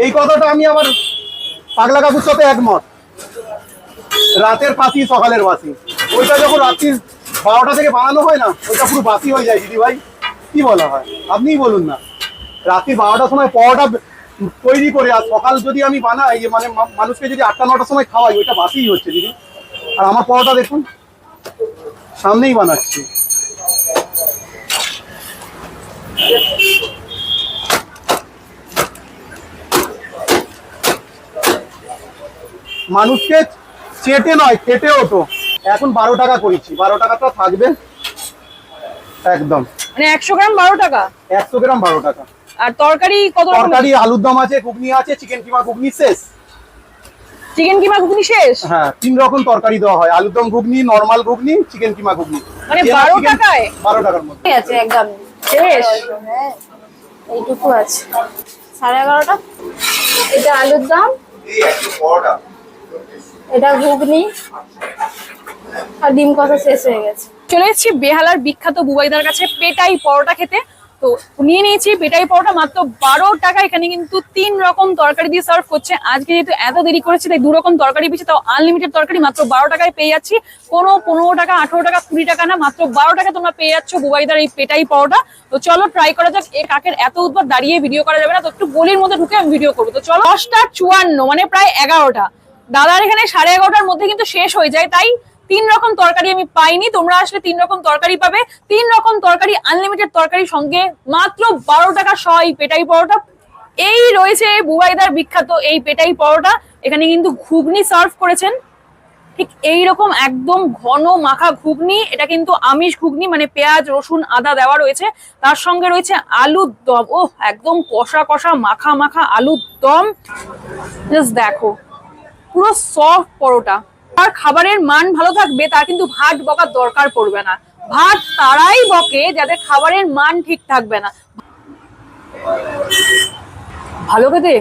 এই কথাটা আমি আবার পাগলা কাকুর সাথে একমত। রাতের বাসি সকালের বাসি, ওইটা যখন রাত্রি 12টা থেকে বানানো হয় না, ওইটা পুরো বাসি হয়ে যায় দিদি ভাই। কি বলা হয় আপনিই বলুন না। রাত্রি 12টার সময় পরোটা তৈরি করে আর সকাল যদি আমি বানাই, মানে মানুষকে যদি 8টা-9টার সময় খাওয়াই, ওইটা বাসিই হচ্ছে দিদি। আর আমার পরোটা দেখুন সামনেই বানাচ্ছি। মানুষকে চেটে নয় খেটে ওঠো। এখন 12 টাকা করেছি, 12 টাকাটা থাকবে একদম। মানে 100 গ্রাম 12 টাকা, 100 গ্রাম 12 টাকা। আর তরকারি কত রকম? তরকারি আলুর দম আছে, ঘুগনি আছে, চিকেন কিমা ঘুগনি শেষ। চিকেন কিমা ঘুগনি শেষ? হ্যাঁ, 3 রকম তরকারি দেওয়া হয়, আলুর দম ঘুগনি, নরমাল ঘুগনি, চিকেন কিমা ঘুগনি। মানে 12 টাকায়? 12 টাকার মধ্যে আছে একদম শেষ? হ্যাঁ, এইটুকু আছে 11:30টা। এটা আলুর দম, এটা ঘুগনি, আর ডিম কষা শেষ হয়ে গেছে। চলে এসেছি বেহালার বিখ্যাত বুবাইদার কাছে পেটাই পরোটা খেতে। তো নিয়ে নিয়েছি পেটাই পরোটা মাত্র 12 টাকা। এখানে কিন্তু 3 রকম তরকারি দিয়ে সার্ভ করছে। আজকে যেহেতু এত দেরি করেছে তাই 2 রকম তরকারি পেয়েছি, তাও আনলিমিটেড তরকারি মাত্র 12 টাকায় পেয়ে যাচ্ছি। কোনো 15 টাকা 18 টাকা 20 টাকা না, মাত্র 12 টাকা তোমরা পেয়ে যাচ্ছ বুবাইদার এই পেটাই পরোটা। তো চলো ট্রাই করা যাক। এ কাকের এত উৎপাত, দাঁড়িয়ে ভিডিও করা যাবে না, তো একটু গলির মধ্যে ঢুকে আমি ভিডিও করবো। তো চলো। 10:54 মানে প্রায় 11টা। দাদার এখানে 11:30টার মধ্যে কিন্তু শেষ হয়ে যায়, তাই 3 রকম তরকারি আমি পাইনি। তোমরা আসলে 3 রকম তরকারি পাবে। 3 রকম তরকারি, আনলিমিটেড তরকারির সঙ্গে মাত্র 12 টাকা সহ এই পেটাই পরোটা। এই রয়েছে বুবাইদার বিখ্যাত এই পেটাই পরোটা। এখানে কিন্তু ঘুগনি সার্ভ করেছেন, ঠিক এইরকম একদম ঘন মাখা ঘুগনি। এটা কিন্তু আমিষ ঘুগনি, মানে পেঁয়াজ রসুন আদা দেওয়া রয়েছে। তার সঙ্গে রয়েছে আলুর দম। ও একদম কষা কষা মাখা মাখা আলুর দম। জাস্ট দেখো, পুরো সফট পরোটা। আর খাবারের মান ভালো থাকবে, তার কিন্তু ভাত বকার দরকার পড়বে না। ভাত তারাই বকে যাদের খাবারের মান ঠিক থাকবে না। ভালো খেতে।